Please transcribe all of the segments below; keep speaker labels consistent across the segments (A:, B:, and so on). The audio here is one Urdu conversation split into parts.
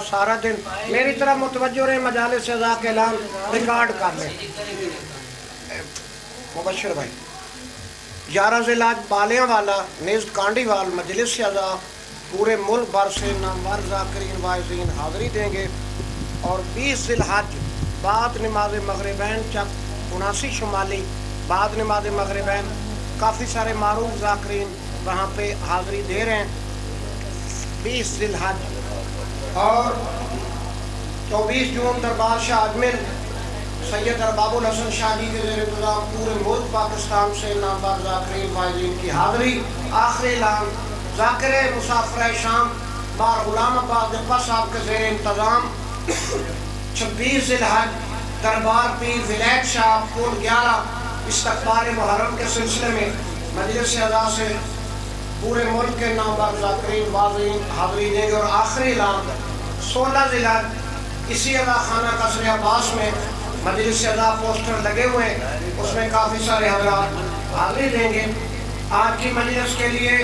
A: سارا دن میری طرح متوجہ رہے، مجالس اعضاء کے اعلان ریکارڈ کر لیں۔ مبشر بھائی 11 ضلع بالیاں والا نیز کانڈی وال مجلس اعضاء پورے ملک بھر سے نامور ذاکرین واعظین حاضری دیں گے، اور 20 ذی الحج بعد نماز مغربین چک 79 شمالی بعد نماز مغربین کافی سارے معروف ذاکرین وہاں پہ حاضری دے رہے ہیں 20 ذی الحج۔ اور 24 جون دربار شاہ اجمل سید ارباب الحسن شاہ جی کے زیر انتظام پورے ملک پاکستان سے نامور ذاکرین واعظین کی حاضری۔ آخری اعلان ذاکر مسافر شام بار غلام آباد دپا صاحب کے زیر انتظام 26 ذی الحج دربار پیر ولایت شاہ پول 11 استقبال محرم کے سلسلے میں مجلس اعضاء سے پورے ملک کے نامور ذاکرین واعظین حاضری دیں گے۔ اور آخری اعلان 16 ذی الحج اسی اعضاء خانہ قصر عباس میں مجلس اعضاء پوسٹر لگے ہوئے ہیں، اس میں کافی سارے حضرات حاضری دیں گے۔ آج کی مجلس کے لیے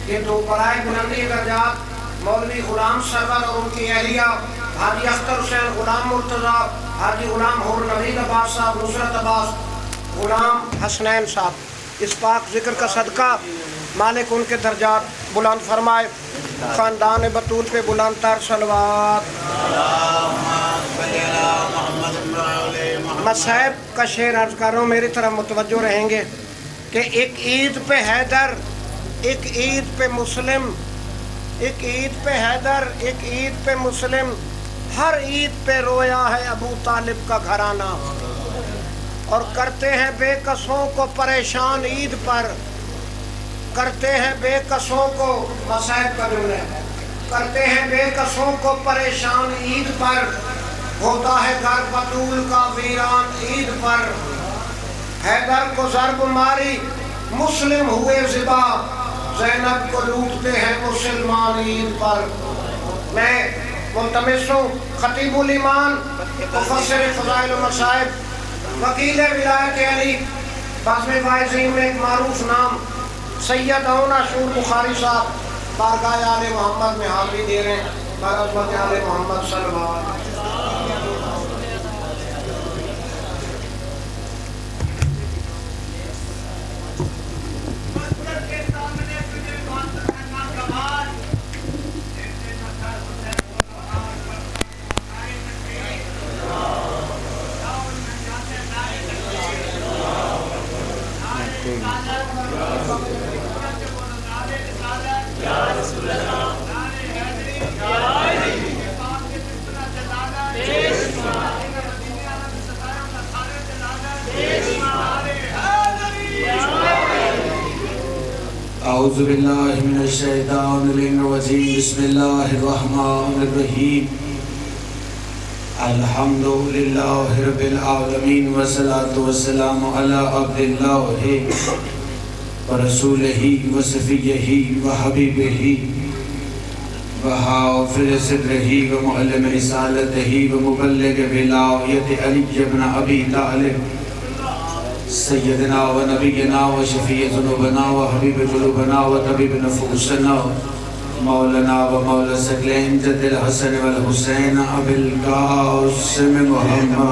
A: یہ دو برائے بلندی درجات مولوی غلام سرور اور ان کی اہلیہ حاجی اختر حسین غلام مرتضیٰ، حاجی غلام حور نوید عباس صاحب، نصرت عباس، غلام حسنین صاحب، اس پاک ذکر کا صدقہ مالک ان کے درجات بلند فرمائے۔ خاندان بطول پہ بلند تر صلوات۔ میں صاحب کا شعر عرض کر رہا ہوں، میری طرف متوجہ رہیں گے کہ ایک عید پہ حیدر، ایک عید پہ مسلم، ایک عید پہ حیدر، ایک عید پہ مسلم، ہر عید پہ رویا ہے ابو طالب کا گھرانہ، اور کرتے ہیں بے کسوں کو پریشان عید پر، کرتے ہیں بے کسوں کو، مصائب کا جملہ ہے، کرتے ہیں بے کسوں کو پریشان عید پر، ہوتا ہے گھر بطول کا ویران عید پر، حیدر کو ضرب ماری مسلم ہوئے ذبح، زینب کو لوٹتے ہیں مسلمان عید پر۔ میں ملتمس ہوں خطیب الایمان، مفسر فضائل و مصائب، وکیل ولایت علی، بزم واعظین میں ایک معروف نام سید اون عاشور بخاری صاحب بارگاہ آل محمد میں حاضری دے رہے ہیں۔ برعظمت آل محمد صلی اللہ علیہ وسلم۔
B: اعوذ باللہ من الشیطان الرجیم، بسم اللہ الرحمن الرحیم، الحمدللہ رب العالمین، والصلاة والسلام علی عبد اللہ ورسولہ وصفیہ وحبیبہ وحافظ صدرہ ومعلم رسالتہ ومبلغ ولایت علی بن ابی طالب، سیدنا و نبینا و شفیع ذنوبنا و حبیب قلوبنا و طبیب نفوسنا، مولانا و مولا ثقلین جد الحسن والحسین ابی القاسم محمد،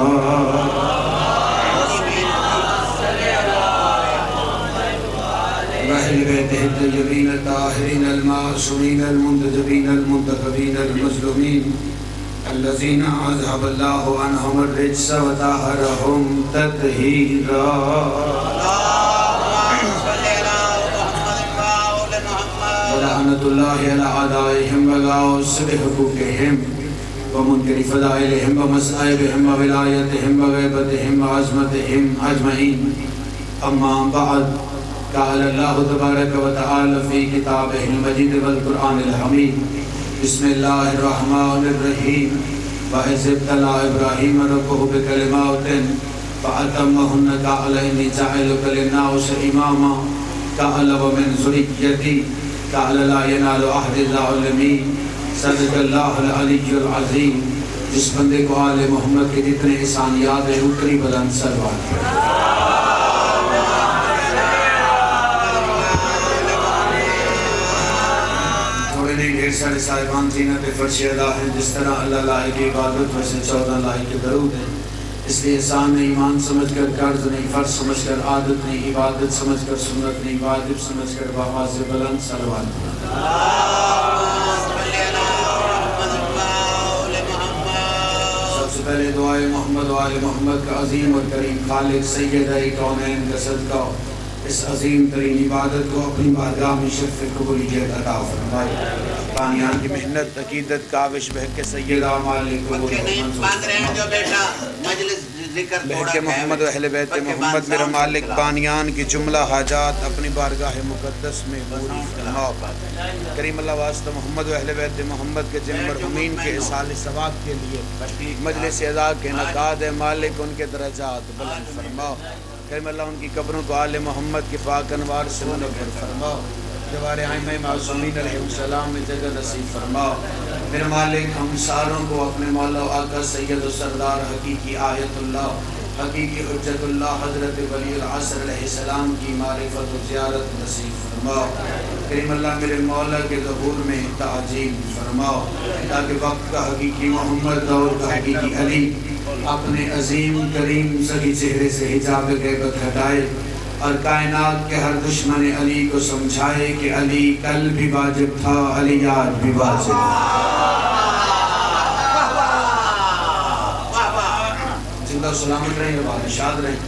B: وأہل بیتہ الطیبین الطاہرین المعصومین المنتجبین المنتخبین المظلومین، الذین اذهب اللہ عنہم الرجس وطہرہم تطہیرا۔ ولعنۃ اللہ علی اعدائہم وغاصب حقوقہم ومنکر فضائلہم ومصائبہم وولایتہم وغیبتہم وعظمتہم اجمعین، اما بعد، قال اللہ تبارک و تعالی فی کتابہ المجید والقرآن الحمید، بسم اللہ الرحمن الرحیم، وَإِذِ ابْتَلَىٰ إِبْرَاهِيمَ رَبُّهُ بِكَلِمَاتٍ فَأَتَمَّهُنَّ قَالَ إِنِّي جَاعِلُكَ لِلنَّاسِ إِمَامًا قَالَ وَمِنْ ذُرِّيَّتِي قَالَ لَا يَنَالُ عَهْدِ الظَّالِمِينَ۔ صدق اللہ العلی العظیم۔ جس بندے کو آل محمد کے جتنے احسانیات ہیں اتنی بلند صلوات پڑھیں۔ تھوڑے نہیں ڈھیر سارے صاحبان زینت فرش ادا ہیں، جس طرح اللہ لائق عبادت ویسے 14 لائق درود ہیں، اس لیے احسان نہیں ایمان سمجھ کر، قرض نہیں فرض سمجھ کر، عادت نہیں عبادت سمجھ کر، سنت نہیں واجب سمجھ کر، بآواز بلند صلوات سب سے پہلے دعائے محمد و آل محمد کا عظیم اور کریم خالق سیدہ کونین کا صدقہ اس عظیم ترین عبادت کو اپنی بارگاہ میں شرف قبولیت عطا فرمائے۔ بانیان کی محنت عقیدت کاوش بہک کے سیدہ مالک
C: ان کے نہیں باندھ رہے ہیں جو بیٹا مجلس ذکر
B: بہک کے محمد و اہل بیت محمد میرا مالک بانیان کی جملہ حاجات اپنی بارگاہ مقدس میں پوری فرماؤ۔ کریم اللہ واسطہ محمد و اہل بیت محمد کے جن مرحومین کے اصال ثواب کے لیے مجلس اعزاز کے انعقاد ہے، مالک ان کے درجات بلند فرماؤ۔ کریم اللہ ان کی قبروں کو آل محمد کی پاک انوار سے منور فرماؤ، جوار ائمہ معصومین علیہ السلام میں جگہ نصیب فرماؤ۔ میرے مالک ہم ساروں کو اپنے مولا و آقا سید و سردار حقیقی آیت اللہ حقیقی حجت اللہ حضرت ولی العصر علیہ السلام کی معرفت و زیارت نصیب فرماؤ۔ کریم اللہ میرے مولا کے ظہور میں تعجیل فرماؤ، تاکہ وقت کا حقیقی محمد دور کا حقیقی علی اپنے عظیم کریم سخی چہرے سے حجاب غیبت ہٹائے اور کائنات کے ہر دشمن علی کو سمجھائے کہ علی کل بھی واجب تھا، علی آج بھی واجب ہے۔ زندہ سلامت رہیں اور بادشاہ رہیں،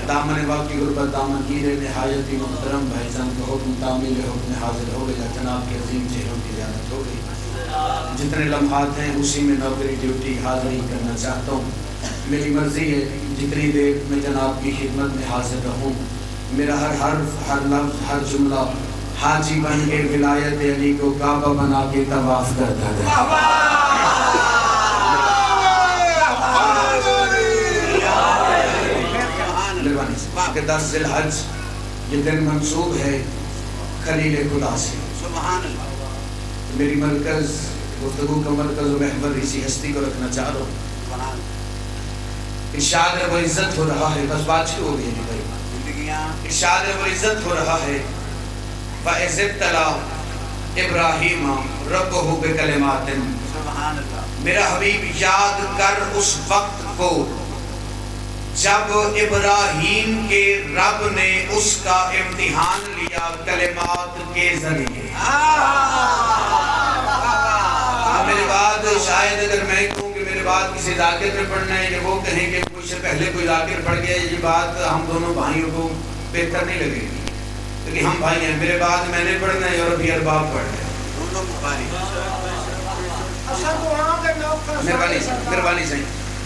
B: دامن واقعی غربت دامن گیرے نہایتی محترم بھائی جان کو حکم تعمیل حکم حاضر ہو گیا، جناب کے عظیم چہروں کی زیارت ہو گئی۔ جتنے لمحات ہیں اسی میں نوکری ڈیوٹی حاضری کرنا چاہتا ہوں، میری مرضی ہے جتنی دیر میں جناب کی خدمت میں حاضر رہوں میرا ہر حرف ہر لفظ ہر جملہ حاجی بن کے ولایت علی کو کعبہ بنا کے طواف کرتا رہے۔ کہ 10 ذی الحج یہ دن منسوب ہے خلیل خدا سے۔
C: سبحان اللہ۔
B: میری مرکز گفتگو کا مرکز و محور اسی ہستی کو رکھنا چاہ رہا ہوں۔ ارشاد رب العزت ہو رہا ہے، بس بات شروع ہو گئی ہے بھائی۔ ارشاد رب العزت ہو رہا ہے وَإِذِ ابْتَلَىٰ إِبْرَاهِيمَ رَبُّهُ بِكَلِمَاتٍ، میرا حبیب یاد کر اس وقت کو جب ابراہیم کے رب نے اس کا امتحان لیا کلمات کے ذریعے۔ میرے بعد شاید اگر میں کہوں کہ میرے بعد کسی ذاکر میں پڑھنا ہے یا وہ کہیں کہ مجھ سے پہلے کوئی ذاکر پڑھ گیا، یہ بات ہم دونوں بھائیوں کو بہتر نہیں لگے گی، کیونکہ ہم بھائی ہیں۔ میرے بعد میں نے پڑھنا ہے اور ابھی ارباب پڑھ رہے ہیں۔ مہربانی سے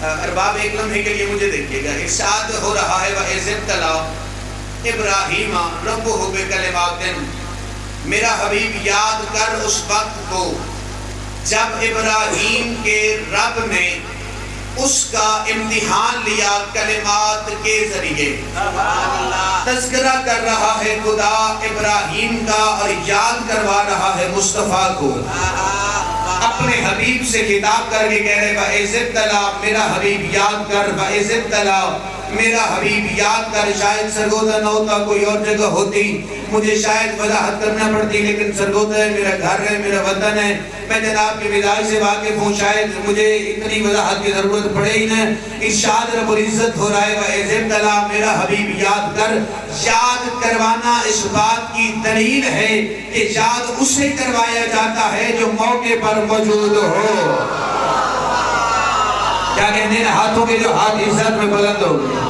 B: ارباب ایک لمحے کے لیے مجھے دیکھیے گا۔ ارشاد ہو رہا ہے وَإِذِ ابْتَلَىٰ إِبْرَاهِيمَ رَبُّهُ بِكَلِمَاتٍ، میرا حبیب یاد کر اس وقت کو جب ابراہیم کے رب نے اس کا امتحان لیا کلمات کے ذریعے۔ تذکرہ کر رہا ہے خدا ابراہیم کا اور یاد کروا رہا ہے مصطفیٰ کو، اپنے حبیب سے خطاب کر کے کہہ رہے وَإِذِ ابْتَلَىٰ، میرا حبیب یاد کر، وَإِذِ ابْتَلَىٰ، میرا حبیب یاد کر۔ شاید سرگودا نہ ہوتا کوئی اور جگہ ہوتی مجھے شاید وضاحت کرنا پڑتی، لیکن سرگودا ہے، میرا گھر ہے، میرا وطن ہے، میں جناب کی مزاج سے واقف ہوں، شاید مجھے اتنی وضاحت کی ضرورت پڑے ہی نہیں۔ ارشاد رب العزت ہو رہا ہے وَإِذِ ابْتَلَىٰ، میرا حبیب یاد کر۔ یاد کروانا اس بات کی دلیل ہے کہ یاد اسے کروایا جاتا ہے جو موقع پر موجود ہو۔ کیا کہتے ہیں ہاتھوں کے جو ہاتھ عزت میں بلند ہو گئے،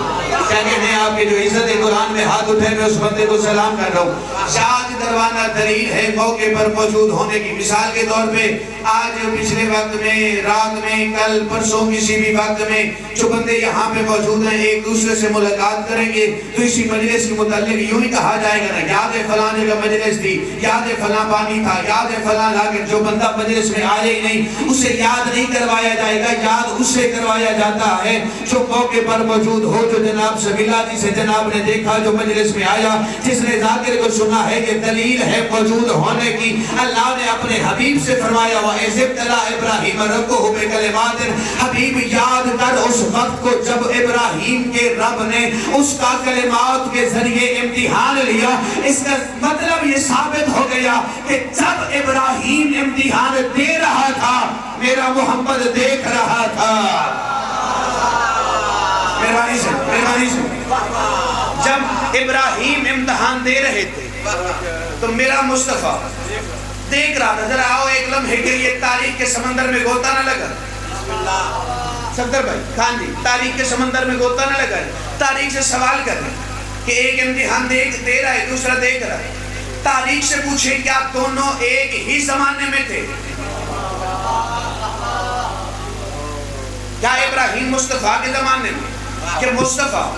B: کیا کہتے ہیں آپ کے جو عزت قرآن میں ہاتھ اٹھے میں اس بندے کو سلام کر رہا ہوں۔ یاد کروانا دلیل ہے موقع پر موجود ہونے کی۔ مثال کے طور پہ آج پچھلے وقت میں، رات میں، کل پرسوں کسی بھی وقت میں جو بندے یہاں پہ موجود ہیں ایک دوسرے سے ملاقات کریں گے تو اسی مجلس کے متعلق یوں ہی کہا جائے گا نا، یاد ہے فلاں جگہ مجلس تھی، یاد ہے فلاں پانی تھا، یاد ہے فلاں لاکر۔ جو بندہ مجلس میں آئے ہی نہیں اسے یاد نہیں کروایا جائے گا، یاد اسے کروایا جاتا ہے جو موقع پر موجود ہو، جو جناب سبیلا جی سے جناب نے دیکھا، جو مجلس میں آیا، جس نے ذاکر کو سنا ہے کہ دلیل ہے موجود ہونے کی. اللہ نے اپنے حبیب سے فرمایا وَإِذِ ابْتَلَىٰ إِبْرَاهِيمَ رَبُّهُ بِكَلِمَاتٍ. حبیب یاد کر اس وقت کو جب ابراہیم کے رب نے اس کا کلمات کے ذریعے امتحان لیا. اس کا مطلب یہ ثابت ہو گیا کہ جب ابراہیم امتحان دے رہا تھا میرا محمد دیکھ رہا تھا. مہربانی سے جب ابراہیم امتحان دے رہے تھے تو میرا مصطفیٰ دیکھ رہا تھا. ذرا آؤ ایک لمحے کے لیے تاریخ کے سمندر میں غوطہ نہ لگا. صدر بھائی خان جی تاریخ کے سمندر میں غوطہ نہ لگا. تاریخ سے سوال کریں کہ ایک امتحان دے رہا ہے دوسرا دیکھ رہا ہے. تاریخ سے پوچھیں کیا دونوں ایک ہی زمانے میں تھے؟ کیا ابراہیم مصطفیٰ کے زمانے میں کہ مصطفیٰ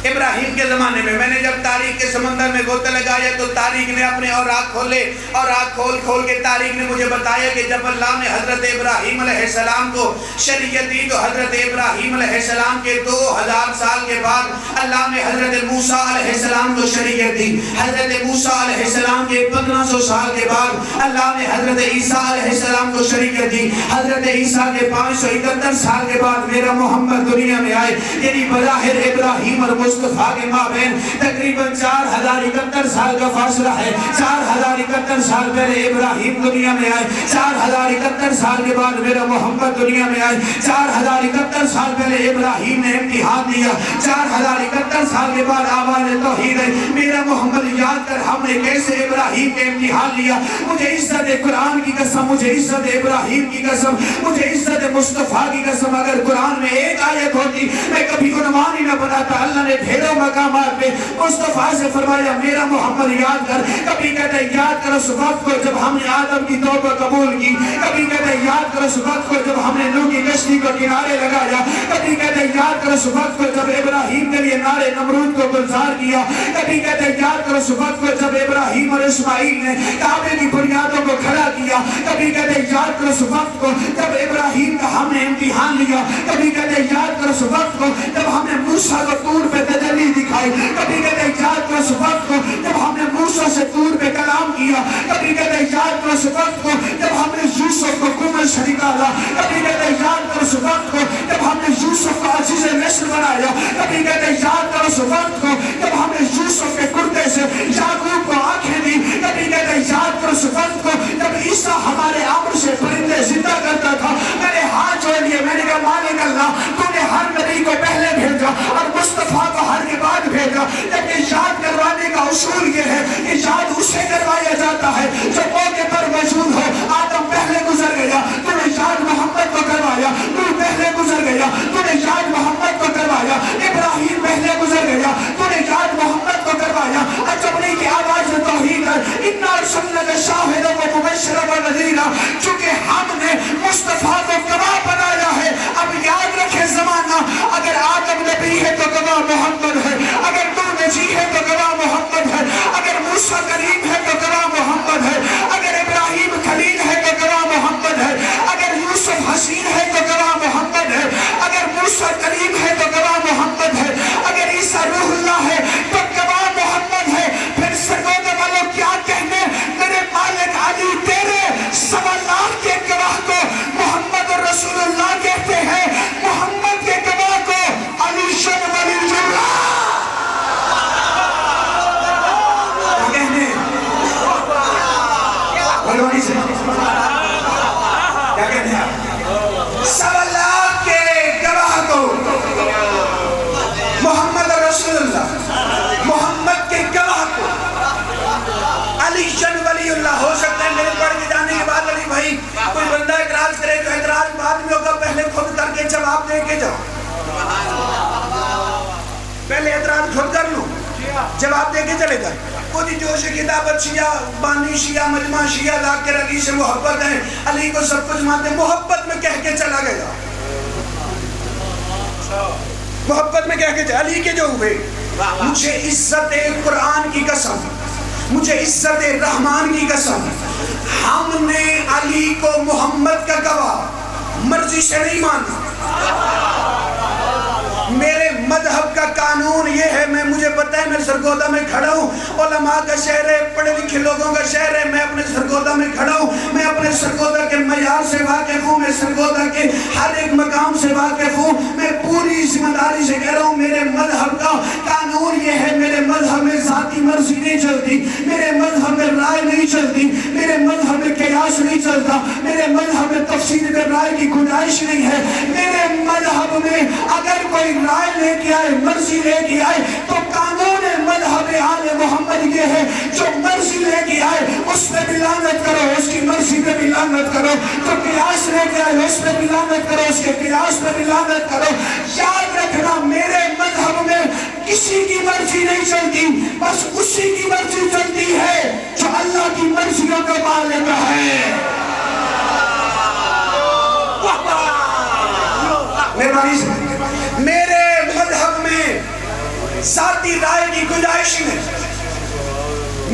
B: ابراہیم کے زمانے میں؟ میں نے جب تاریخ کے سمندر میں غوطہ لگایا تو تاریخ نے اپنے اوراق کھولے اور آنکھ کھول کے تاریخ نے مجھے بتایا کہ جب اللہ نے حضرت ابراہیم علیہ السلام کو شریعت دی تو حضرت ابراہیم علیہ السلام کے 2000 سال کے بعد اللہ نے حضرت موسیٰ علیہ السلام کو شریعت دی. حضرت موسیٰ علیہ السلام کے 1500 سال کے بعد اللہ نے حضرت عیسیٰ علیہ السلام کو شریعت دی. حضرت عیسیٰ کے 571 سال کے بعد میرا محمد دنیا میں آئے. یعنی بظاہر ابراہیم اور مصطفیٰ کے مابین تقریباً 4071 سال کا فاصلہ ہے. 4071 سال پہلے ابراہیم دنیا میں آئے. 4071 سال کے بعد میرا محمد دنیا میں آئے. 4071 سال پہلے ابراہیم نے امتحان دیا. 4071 سال کے بعد آواز توحید ہے. میرا محمد یاد کر ہم نے کیسے ابراہیم کے امتحان لیا. مجھے عزت قرآن کی قسم, مجھے عزت ابراہیم کی قسم, مجھے عزت مصطفیٰ کی قسم, اگر قرآن میں ایک آیت ہوتی میں کبھی عنوان ہی نہ بناتا. اللہ نے ڈھیروں مقامات پہ مصطفیٰ سے فرمایا میرا محمد یاد کر. کبھی کہتے ہیں یاد کر اس وقت کو جب ہم نے آدم کی توبہ قبول کی. کبھی کہتے ہیں یاد کر اس وقت کو جب ہم نے نوح کی کشتی کو کنارے لگایا. کبھی کہتے ہیں یاد کر اس وقت کو جب ابراہیم کے لیے نارے نمرود کو گلزار کیا. کبھی کہتے ہیں یاد کر اس وقت کو جب ابراہیم اور اسماعیل نے کعبے کی بنیادوں کو کھڑا کیا. کبھی کہتے ہیں یاد کر اس وقت کو جب ابراہیم کا ہم نے امتحان لیا. کبھی کہتے ہیں یاد کر اس وقت کو جب ہم نے موسیٰ کو طور پہ تجلی دکھائی. کبھی کہتے ہیں یاد کر اس وقت کو جب ہم نے موسیٰ سے طور پہ کلام کیا. کبھی کہتے ہیں یاد کر اس وقت کو جب ہم نے یوسف کو کنویں سے نکالا. کبھی کہتے ہیں یاد کر اس وقت کو جب ہم نے یوسف کو عزیز مصر بنایا. کبھی کہتے ہیں یاد کر اس وقت کو جب ہم نے یوسف کے کرتے سے یعقوب کو آنکھیں دی. کبھی کہتے ہیں یاد کر اس وقت کو جب عیسیٰ ہمارے امر سے پرندے زندہ کرتا تھا. میں نے ہاتھ جوڑ لیے, میں نے کہا مالک اللہ تو نے ہر نبی کو پہلے بھیجا اور مصطفیٰ کو ہر کے بعد بھیجا. لیکن یاد کروانے کا اصول یہ ہے کہ یاد اسے کروایا جاتا ہے جو موقع پر موجود ہو. آدم پہلے گزر گیا, تو نے یاد محمد کو کروایا. تو پہلے گزر گیا, تو نے یاد محمد کو کروایا. ابراہیم پہلے گزر گیا, تو نے یاد محمد کو کروایا. اچبنی کی آواز توحید ہے. اِنَّا أَرْسَلْنَاكَ شَاهِدًا وَمُبَشِّرًا وَنَذِيرًا. چونکہ ہم نے مصطفیٰ کو گواہ بنایا ہے. اب یاد رکھے زمانہ, اگر آدم نبی ہے تو گواہ محمد ہے. اگر تو نجی ہے تو گواہ محمد ہے. اگر موسیٰ کریم ہے تو گواہ محمد ہے. اگر ابراہیم خلیل ہے تو گواہ محمد ہے. اگر یوسف حسین ہے تو گواہ محمد ہے. اگر موسیٰ کریم ہے تو گواہ محمد ہے. اگر عیسیٰ روح اللہ ہے تو گواہ محمد ہے. پھر سرگودا والوں کیا کہنے, میرے مالک علی تیرے 1.25 لاکھ کے گواہ کو محمد رسول اللہ کہتے ہیں. محمد کے گواہ کو علی شن ولی اللہ کہنے. کیا کہتے ہیں 1.25 لاکھ کے گواہ کو محمد رسول اللہ, محمد کے گواہ کو علی شن ولی اللہ. ہو سکتا ہے میرے پڑھ کے جانے کے بعد علی بھائی کوئی بندہ اعتراض کرے تو اعتراض بعد میں ہوگا, پہلے خود کر کے جواب دے کے جاؤ. پہلے اعتراض خود کر لوں, جواب دے کے چلے جائے. خودی جوش کتابت شیعہ, بانی شیعہ, مجمع شیعہ, ذاکر علی سے محبت ہے, علی کو سب کچھ مانتے. محبت میں کہہ کے چلا گیا, محبت میں کہہ کے چلا. علی کے جو ہوئے, مجھے عزت قرآن کی قسم, مجھے عزت رحمان کی قسم, ہم نے علی کو محمد کا گواہ مرضی سے نہیں مانا. میرے مذہب کا
D: قانون یہ ہے، مجھے پتہ ہے میں سرگودا میں کھڑا ہوں، علماء کا شہر ہے، پڑھے لکھے لوگوں کا شہر ہے، میں اپنے سرگودا میں کھڑا ہوں، میں اپنے سرگودا کے معیار سے واقف ہوں، میں سرگودا کے ہر ایک مقام سے واقف ہوں، میں پوری ذمہ داری سے کہہ رہا ہوں میرے مذہب کا قانون یہ ہے، میرے مذہب میں ذاتی مرضی نہیں چلتی، میرے مذہب میں رائے نہیں چلتی، میرے مذہب میں قیاس نہیں چلتا، میرے مذہب میں تفسیر رائے کی گنجائش نہیں ہے، میرے مذہب میں اگر کوئی رائے لے کے آئے، مرضی لے کے آئے، تو قانون مذہب آل محمد یہ ہے جو مرضی لے کے آئے اس پہ بھی لعنت کرو، اس کی مرضی پہ بھی لعنت کرو، جو قیاس لے کے آئے اس پہ بھی لعنت کرو، اس کے قیاس پہ بھی لعنت کرو۔ یاد رکھنا میرے مذہب میں کسی کی مرضی نہیں چلتی، بس اسی کی مرضی چلتی ہے جو اللہ کی مرضیوں کا مالک ہے۔ مہربانی سے میرے مذہب میں ذاتی رائے کی گنجائش نہیں۔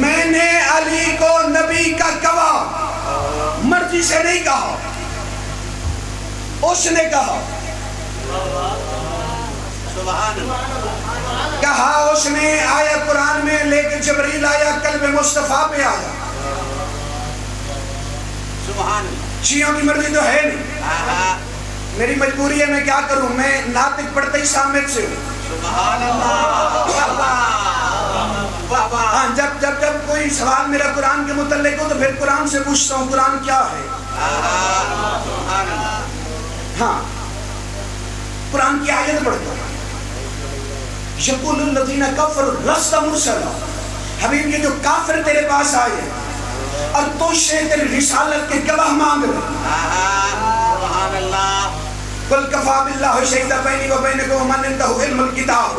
D: میں نے علی کو نبی کا گواہ مرضی سے نہیں کہا، اس نے کہا، کہا اس نے، آیا قرآن میں، لے کے جبریل آیا، قلب مصطفیٰ پہ آیا۔ شیعوں کی مرضی تو ہے نہیں، میری مجبوری ہے، میں کیا کروں، میں ناطق پڑھتے ہی سامت سے ہوں۔ ہاں جب کوئی سوال میرا قرآن کے متعلق ہو تو پھر قرآن سے پوچھتا ہوں قرآن کیا ہے۔ ہاں قرآن کی آیت پڑھتا ہوں، یقول الذین کفروا لست مرسلا، حبیب یہ جو کافر تیرے پاس آئے اور تو سے تیری رسالت کے گواہ مانگ رہے، قل کفا باللہ شہیدا بینی و بینکم ومن عندہ علم الکتاب،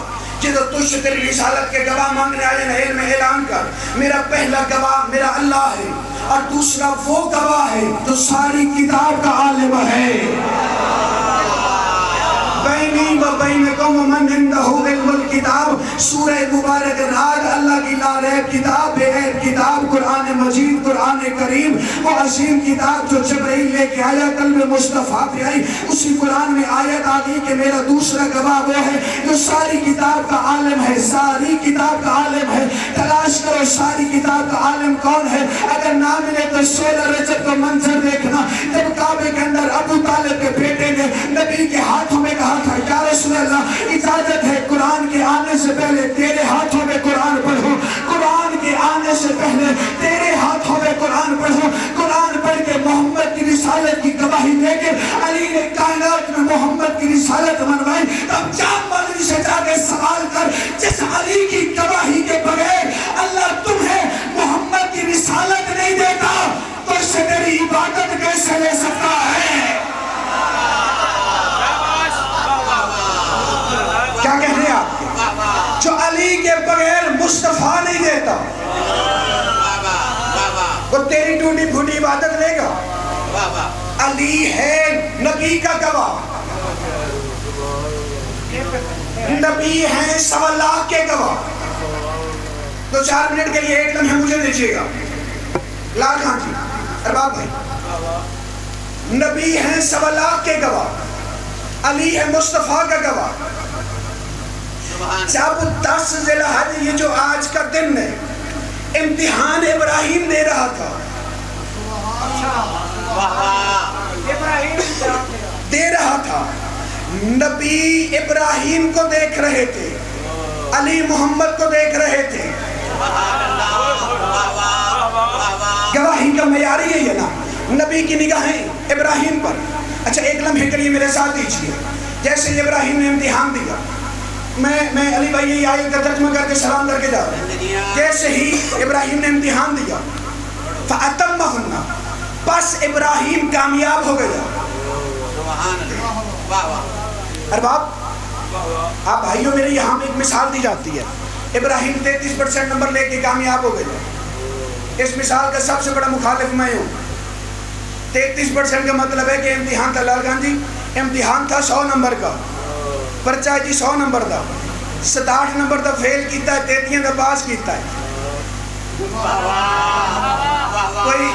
D: جدو تجھ سے تیری رسالت کے گواہ مانگنے آئے ہیں، علم اعلان کر، میرا پہلا گواہ میرا اللہ ہے، اور دوسرا وہ گواہ ہے جو ساری کتاب کا عالم ہے۔ بینی و بینکم ومن عندہ علم الکتاب، سورہ مبارک رات، اللہ کی لا ریب کتاب، بے عیب کتاب، قرآن مجید، قرآن کریم، وہ عظیم کتاب جو جبرائیل لے کے آیا، قلب مصطفیٰ پہ آئی، اسی قرآن میں آیت آ گئی کہ میرا دوسرا گواہ وہ ہے جو ساری کتاب کا عالم ہے، ساری کتاب کا عالم ہے۔ تلاش کرو ساری کتاب کا عالم کون ہے، اگر نہ ملے تو 16 رجب کا منظر دیکھنا، جب کعبے کے اندر ابو طالب کے بیٹے نے نبی کے ہاتھوں میں کہا تھا یا رسول اللہ اجازت ہے قرآن کے آنے سے پہلے تیرے ہاتھوں میں قرآن پڑھوں، قرآن کے آنے سے پہلے تیرے ہاتھوں میں قرآن پڑھوں، قرآن پڑھ کے محمد کی رسالت کی گواہی دے کے علی نے کائنات میں محمد کی رسالت منوائی۔ تب جام مولوی سے جا کے سوال کر، جس علی کی گواہی کے بغیر اللہ تمہیں محمد کی رسالت نہیں دیتا تو اس سے تیری عبادت کیسے لے سکتا ہے؟ کیا کہہ رہے ہیں آپ؟ جو علی کے بغیر مصطفیٰ نہیں دیتا وہ تیری ٹوٹی پھوٹی عبادت لے گا۔ علی ہے نبی کا گواہ، نبی ہیں 1.25 لاکھ کے گواہ۔ 2-4 منٹ کے لیے ایک لمحہ مجھے دیجیے گا، لال خان جی، ارباب بھائی، نبی ہیں 1.25 لاکھ کے گواہ، علی ہے مصطفیٰ کا گواہ۔ جب 10 ذی الحج، یہ جو آج کا دن ہے، امتحان ابراہیم دے رہا تھا، نبی ابراہیم کو دیکھ رہے تھے، علی محمد کو دیکھ رہے تھے۔ گواہی کا معیار یہی ہے نا، نبی کی نگاہیں ابراہیم پر۔ اچھا ایک لمحے کے لیے میرے ساتھ دیجیے، جیسے ابراہیم نے امتحان دیا، میں علی بھائی یہ آیت کا ترجمہ کر کے سلام کر کے جا رہا ہوں، جیسے ہی ابراہیم نے امتحان دیا فَأَتَمَّهُنَّ، بس ابراہیم کامیاب ہو گیا۔ ارباب آپ بھائیوں، میرے یہاں میں ایک مثال دی جاتی ہے، ابراہیم 33% نمبر لے کے کامیاب ہو گئے، اس مثال کا سب سے بڑا مخالف میں ہوں۔ 33% کا مطلب ہے کہ امتحان تھا، لال خان جی امتحان تھا 100 نمبر کا، پرچہ جی 100 نمبر دا، 67 نمبر دا فیل کیتا ہے، 33 دا پاس کیتا ہے۔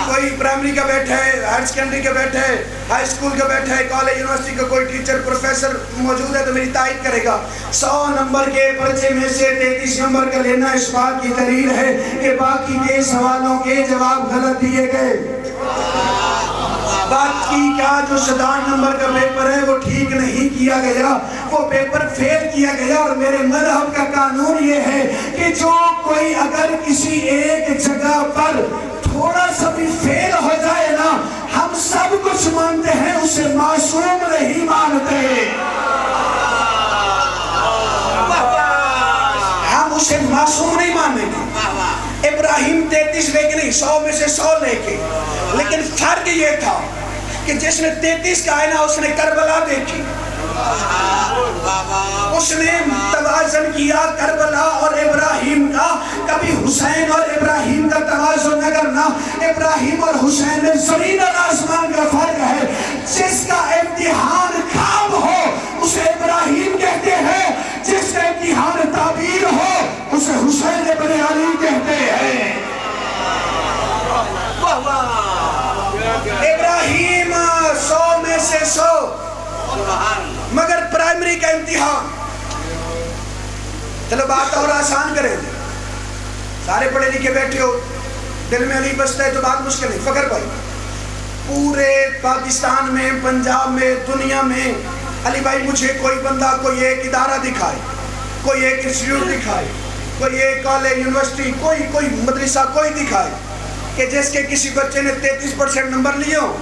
D: کوئی پرائمری کا بیٹھا ہے، ہائر سیکنڈری کا بیٹھا ہے، ہائی اسکول کا بیٹھا ہے، کالج یونیورسٹی کا کوئی ٹیچر پروفیسر موجود ہے تو میری تائید کرے گا. 100 نمبر کے پرچے میں سے 33 نمبر کا لینا اس بات کی دلیل ہے کہ باقی کے سوالوں کے جواب غلط دیے گئے. بات کی کیا جو 67 نمبر کا پیپر ہے وہ ٹھیک نہیں کیا گیا، وہ پیپر فیل کیا گیا. اور میرے مذہب کا قانون یہ ہے کہ جو کوئی اگر کسی ایک جگہ پر تھوڑا سا بھی فیل ہو جائے نا، ہم سب کچھ مانتے ہیں، اسے معصوم نہیں مانتے. ہم اسے معصوم نہیں مانیں گے. ابراہیم 33 لے کے نہیں، 100 میں سے 100 لے کے. لیکن فرق یہ تھا کہ جس نے 33 کا آئینہ اس نے کربلا دیکھی، اس نے توازن کیا کربلا اور ابراہیم کا. کبھی حسین اور ابراہیم کا توازن نہ کرنا. ابراہیم اور حسین میں زمین اور آسمان کا فرق ہے. جس کا امتحان خواب ہو اسے ابراہیم کہتے ہیں، جس کا امتحان تعبیر ہو اسے حسین ابن علی کہتے ہیں. ابراہیم 100 میں سے 100. مگر پرائمری کا امتحان، چلو بات اور آسان کریں، سارے پڑھے لکھے بیٹھے ہو، دل میں علی بستا ہے تو بات مشکل نہیں. فخر بھائی، پورے پاکستان میں، پنجاب میں، دنیا میں، علی بھائی مجھے کوئی بندہ کوئی ایک ادارہ دکھائے، کوئی ایک انسٹیٹیوٹ دکھائے، کوئی ایک کالج یونیورسٹی، کوئی مدرسہ کوئی دکھائے کہ جس کے کسی بچے نے 33% نمبر لیے ہو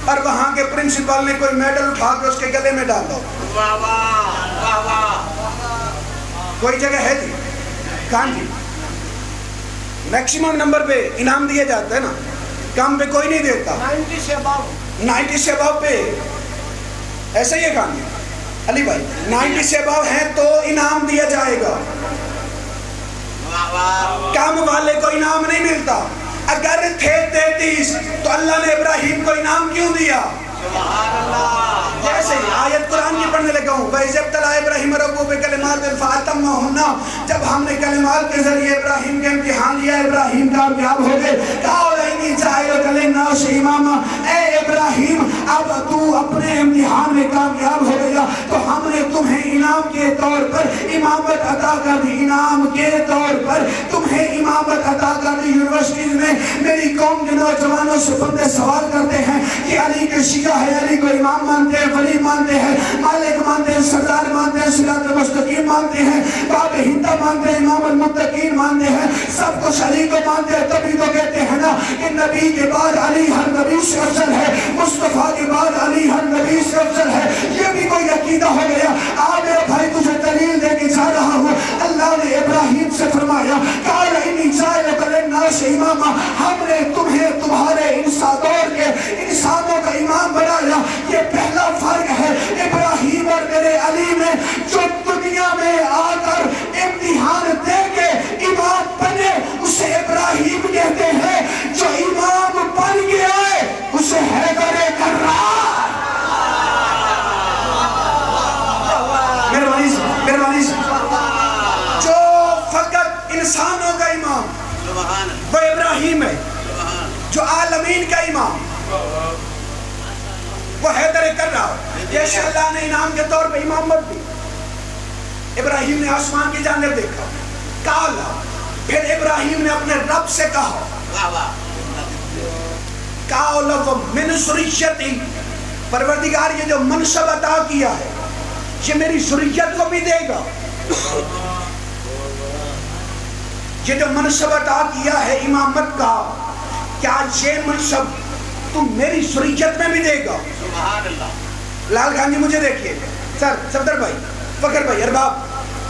D: اور وہاں کے پرنسپل نے کوئی میڈل اٹھا کے اس کے گلے میں ڈالا. کوئی جگہ ہے جی؟ کہاں جی؟ میکسیمم نمبر پہ انعام دیا جاتا ہے نا، کم پہ کوئی نہیں دیتا. 90 سے ابو پہ ایسا ہی ہے. کہاں جی علی بھائی؟ 90 سے ابو ہیں تو انعام دیا جائے گا، کم والے کو انعام نہیں ملتا. اگر تھے 33 تو اللہ نے ابراہیم کو انعام کیوں دیا؟ جیسے آیت قرآن کی پڑھنے لگا ہوں، وَإِذِ ابْتَلَىٰ إِبْرَاهِيمَ رَبُّهُ بِكَلِمَاتٍ فَأَتَمَّهُنَّ. جب ہم نے کلمات کے ذریعے ابراہیم کے امتحان لیا، ابراہیم کامیاب ہو گئے. قَالَ إِنِّي جَاعِلُكَ لِلنَّاسِ إِمَامًا. اے ابراہیم اب تو اپنے امتحان میں کامیاب ہو گیا تو ہم نے تمہیں انعام کے طور پر امامت عطا کر دی. انعام کے طور پر تمہیں امامت عطا کر دی. یونیورسٹیز میں میری قوم کے نوجوانوں سے بندے سوال کرتے ہیں کہ علی کے شیعہ ہے، علی کو امام مانتے ہیں، ولی مانتے ہیں، مالک مانتے ہیں، سردار مانتے ہیں، صراط المستقیم مانتے ہیں، باب ہندہ مانتے ہیں، امام المتقین مانتے ہیں، سب کچھ علی کو مانتے ہیں. تبھی تو کہتے ہیں نا کہ نبی کے بعد علی ہر نبی سے افضل ہے، مصطفیٰ کے بعد علی ہر نبی سے افضل ہے. یہ بھی کوئی عقیدہ ہو گیا. میرے بھائی تجھے دلیل دے کے جا رہا ہوں. اللہ نے ابراہیم سے فرمایا قال انی جاعلک للناس اماما، ہم نے تمہیں تمہارے دور کے انسانوں کا امام بنایا. یہ پہلا فرق ہے ابراہیم اور میرے علی میں. جو دنیا میں آ کر امتحان دے کے امام بنے اسے ابراہیم کہتے ہیں، جو امام بن کے آئے اسے حیدر کرار. مہربانی سے جو فقط انسانوں کا امام وہ ابراہیم ہے، جو عالمین کا امام وہ حیدر کرار. جیسے اللہ نے انعام کے طور پہ امامت دی، ابراہیم نے آسمان کی جانب دیکھا، کالا. پھر ابراہیم نے اپنے رب سے کہا کالا ومن ذریتی، پروردگار یہ جو منصب عطا کیا ہے یہ میری ذریت کو بھی دے گا. یہ جو منصب عطا کیا ہے امامت کا، کیا یہ منصب تم میری ذریت میں بھی دے گا؟ لال خان جی مجھے دیکھیے، سر صفدر بھائی، فخر بھائی، ارباب،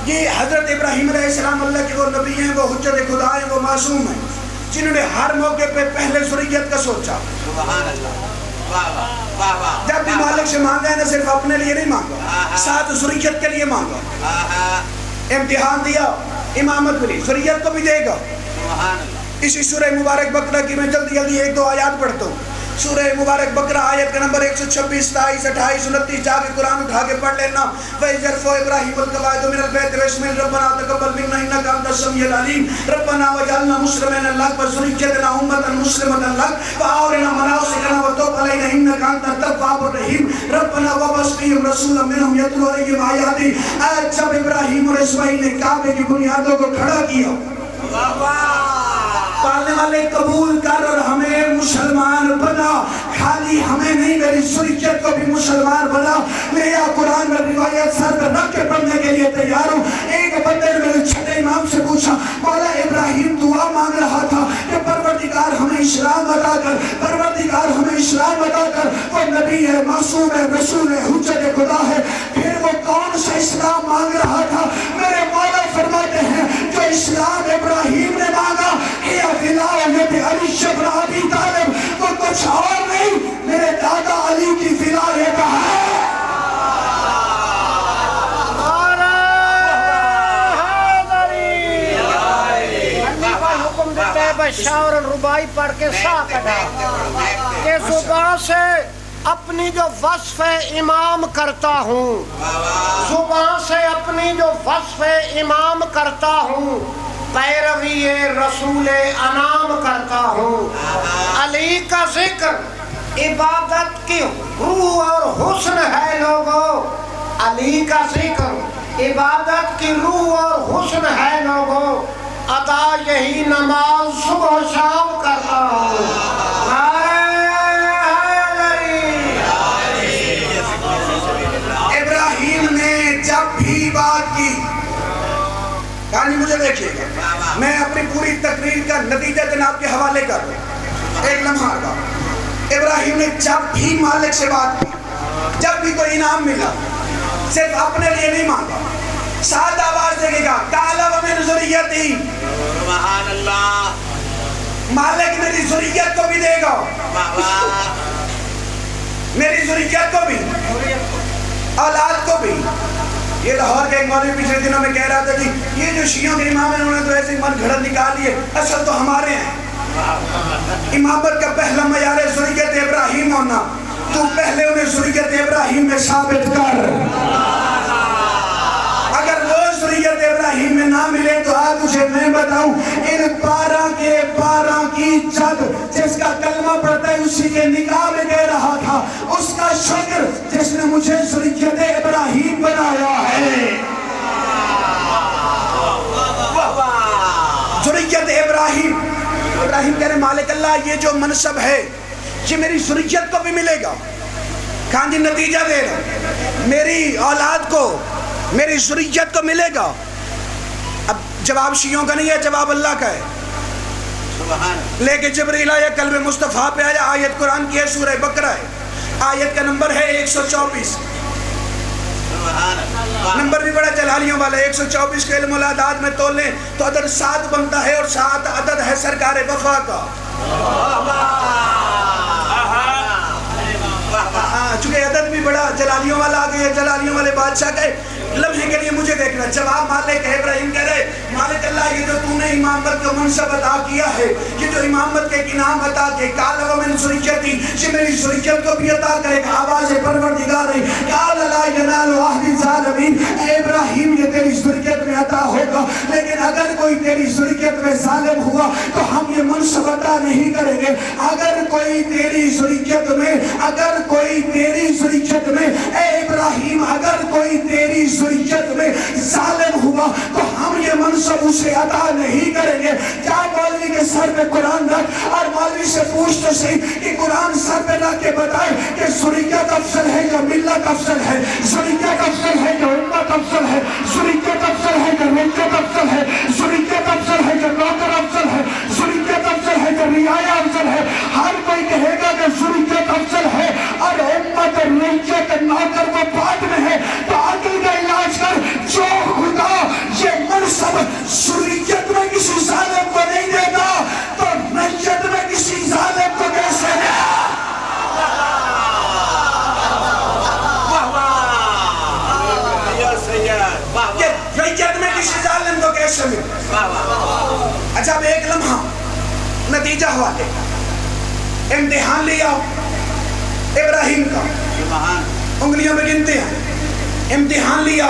D: یہ حضرت ابراہیم علیہ السلام اللہ کے وہ نبی ہیں، وہ حجت خدا ہیں، وہ معصوم ہیں، جنہوں نے ہر موقع پہ پہلے ذریت کا سوچا. جب بھی مالک سے مانگا ہے نہ صرف اپنے لیے نہیں مانگا، ساتھ ذریت کے لیے مانگا. امتحان دیا، امامت ملی، ذریت کو بھی دے گا. اسی سورہ مبارک بقرہ کی میں جلدی 1-2 آیات پڑھتا ہوں. سورہ مبارک بقرہ آیت کا نمبر 126 27 28 29 جا کے قرآن اٹھا کے پڑھ لینا. وَإِذْ يَرْفَعُ إِبْرَاهِيمُ الْقَوَاعِدَ مِنَ الْبَيْتِ وَإِسْمَاعِيلُ رَبَّنَا تَقَبَّلْ مِنَّا إِنَّكَ أَنْتَ السَّمِيعُ الْعَلِيمُ رَبَّنَا وَاجْعَلْنَا مُسْلِمَيْنِ لَكَ وَذُرِّيَّتَنَا أُمَّةً مُسْلِمَةً لَكَ وَأَرِنَا مَنَاسِكَنَا وَتُبْ عَلَيْنَا إِنَّكَ أَنْتَ التَّوَّابُ الرَّحِيمُ رَبَّنَا وَابْعَثْ فِيهِمْ رَسُولًا مِنْهُمْ يَتْلُو عَلَيْهِمْ آيَاتِكَ. آج جب ابراہیم اور اسماعیل نے کعبے کی بنیادوں کو کھڑا کیا، پالنے والے قبول کر اور ہمیں مسلمان بنا، خالی ہمیں نہیں میری ذریت کو بھی مسلمان بنا. میں یا قرآن میں روایت سر پر رکھ کے پڑھنے کے لیے تیار ہوں. ایک بندے نے میرے چھٹے امام سے پوچھا، مولا ابراہیم دعا مانگ رہا تھا کہ پروردگار ہمیں اسلام عطا کر، پروردگار ہمیں اسلام عطا کر. وہ نبی ہے، معصوم ہے، رسول ہے، حجت خدا ہے. پھر وہ کون سا اسلام مانگ رہا تھا؟ میرے مولا فرماتے ہیں جو اسلام ابراہیم نے مانگا ولایت علی ابن ابی طالب، وہ کچھ اور نہیں، میرے دادا علی کی ولایت ہے.
A: حکم دیتے ہیں بشار الربائی پڑھ کے سا کٹا کہ زبان سے اپنی جو وصف امام کرتا ہوں، زبان سے اپنی جو وصف امام کرتا ہوں، پیروی رسول انعام کرتا ہوں. علی کا ذکر عبادت کی روح اور حسن ہے لوگوں، علی کا ذکر عبادت کی روح اور حسن ہے لوگوں. ادا یہی نماز صبح و شام کرتا ہوں.
D: ابراہیم نے جب بھی بات کی، کہانی مجھے دیکھیے گا، میں اپنی پوری تقریر کا نتیجہ جناب کے حوالے کر رہا ہوں. ایک لمحہ کا ابراہیم نے جب بھی مالک سے بات کی، جب بھی کوئی انعام ملا، صرف اپنے لیے نہیں مانگا، ساتھ آواز دے گا قال ومن ذریتی،
C: سبحان اللہ،
D: مالک میری ذریت کو بھی دے گا، میری ذریت کو بھی، اولاد کو بھی. یہ لاہور کے ایک مولوی پچھلے دنوں میں کہہ رہا تھا کہ یہ جو شیعوں کے امام ہیں انہوں نے تو ایسے من گھڑت نکال لیے، اصل تو ہمارے ہیں. امامت کا پہلا معیار ہے ذریت ابراہیم ہونا. تو پہلے انہیں ذریت ابراہیم میں ثابت کر. اگر وہ ذریت ابراہیم میں نہ ملے تو آج تجھے میں بتاؤں، ان 12 کے 12 کی جد جس کا کلمہ پڑھتا ہے اسی کے نکاح میں دے رہا تھا، اس کا شکر جس نے مجھے ذریت ابراہیم بنایا ہے. ذریت ابراہیم، ابراہیم کہہ رہے مالک اللہ یہ جو منصب ہے یہ میری ذریت کو بھی ملے گا. کہاں جی نتیجہ دے رہا، میری اولاد کو، میری ذریت کو ملے گا. اب جواب شیعوں کا نہیں ہے، جواب اللہ کا ہے. لے کے جبریل آیا، قلب مصطفیٰ پہ آیا. آیت قرآن کی ہے، سورہ بقرہ ہے، آیت کا نمبر ہے 124. نمبر بھی بڑا جلالیوں والا ہے. 124 کے علم العداد میں تولیں تو عدد 7 بنتا ہے، اور 7 عدد ہے سرکار وفا کا. چونکہ عدد بھی بڑا جلالیوں والا آ گیا، جلالیوں والے بادشاہ گئے. لمحے کے لیے مجھے دیکھنا، جواب مالک ہے. ابراہیم کہہ رہے مالک اللہ یہ جو تو نے امامت کا منصب عطا کیا ہے، یہ جو امامت کے انعام عطا کے قال ومن ذریتی، یہ میری ذریت کو بھی عطا کرے گا. آواز پروردگار ہے قال لا ینال عہد الظالمین. اے ابراہیم یہ تیری ذریت میں عطا ہوگا، لیکن اگر کوئی تیری ذریت میں ظالم ہوا تو ہم یہ منصب عطا نہیں کریں گے. اگر کوئی تیری ذریت میں، اگر کوئی تیری ذریت میں، اے ابراہیم اگر کوئی تیری ذریت میں ظالم ہوا تو ہم یہ منصب اسے عطا نہیں کریں گے. جا مولوی کے سر پہ قرآن رکھ اور مولوی سے پوچھ تو صحیح کہ قرآن سر پہ رکھ کے بتائے کہ ذریت افضل ہے یا ملت افضل ہے، ذریت افضل ہے یا امت افضل ہے، ذریت افضل ہے یا ملت افضل ہے، ذریت افضل ہے یا نوکر افضل ہے، ذریت افضل ہے یا رعایا افضل ہے. ہر کوئی کہے گا کہ ذریت افضل ہے اور امت اور ملت نوکر وہ بعد میں ہے. تو عقل کا علاج کر، جو خدا یہ منصب ذریت میں کسی ظالم کو نہیں دیتا تو ملت میں کسی ظالم کو کیسے دے؟ ذریت میں کسی ظالم کو کیسے ملے؟ اچھا اب ایک لمحہ نتیجہ ہوا دے. امتحان لیا ابراہیم کا،
C: سبحان
D: انگلیوں میں گنتے ہیں، امتحان لیا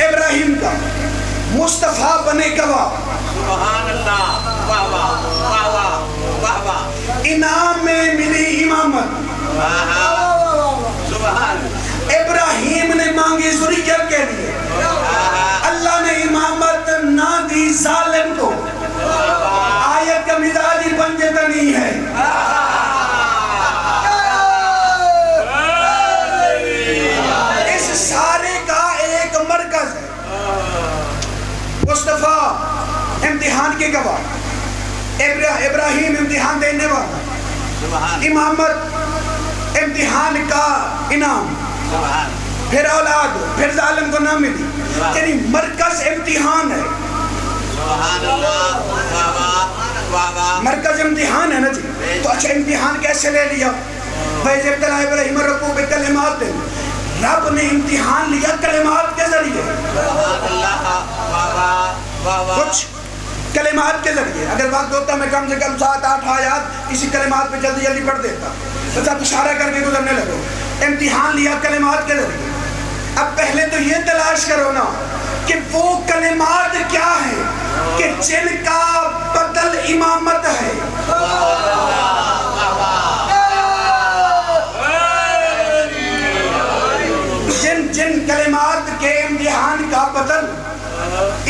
D: ابراہیم کا، مصطفیٰ بنے گواہ،
C: سبحان اللہ، واہ واہ واہ واہ واہ واہ،
D: انعام میں ملی امامت،
C: سبحان
D: ابراہیم نے مانگی ذریت کے لیے، اللہ نے امامت نہ دی ظالم کو، آیت کا مزاج ہی بنجتا نہیں ہے، اس سارے کا ایک مرکز ہے، مصطفیٰ امتحان کے گواہ، ابراہیم امتحان دینے والا،
C: سبحان
D: امامت امتحان کا انعام،
C: سبحان
D: پھر اولاد، پھر ظالم کو نہ ملی، یعنی مرکز امتحان ہے،
C: سبحان اللہ، واہ واہ واہ واہ،
D: مرکز امتحان ہے نا جی، تو اچھا امتحان کیسے لے لیا؟ فَإِذِ ابْتَلَىٰ إِبْرَاهِيمَ رَبُّهُ بِكَلِمَاتٍ، رب نے امتحان لیا کلمات کے ذریعے،
C: سبحان اللہ، واہ واہ واہ واہ،
D: کچھ کلمات کے ذریعے، اگر وقت ہوتا میں کم سے کم 7-8 آیات اسی کلمات پہ جلدی جلدی پڑھ دیتا، بس آپ اشارہ کر کے گزرنے لگو، امتحان لیا کلمات کے ذریعے، اب پہلے تو یہ تلاش کرو نا کہ وہ کلمات کیا ہیں کہ جن کا بدل امامت ہے، جن کلمات کے امتحان کا بدل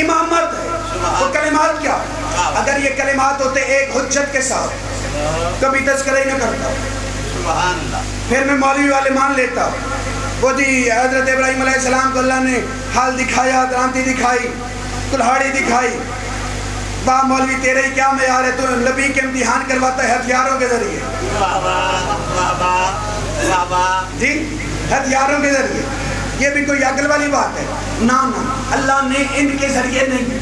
D: امامت ہے، وہ کلمات کیا؟ اگر یہ کلمات ہوتے ایک حجت کے ساتھ کبھی تذکرہ ہی نہ کرتا،
C: سبحان اللہ،
D: پھر میں مولوی والے مان لیتا، وہ جی حضرت ابراہیم علیہ السلام کو اللہ نے حال دکھایا، درانتی دکھائی، کلہاڑی دکھائی، واہ مولوی تیرے ہی کیا معیار ہے، تو نبی کے امتحان کرواتا ہے ہتھیاروں کے ذریعے،
C: واہ واہ واہ واہ واہ واہ،
D: جی ہتھیاروں کے ذریعے، یہ بھی کوئی عقل والی بات ہے؟ نہ اللہ نے ان کے ذریعے نہیں،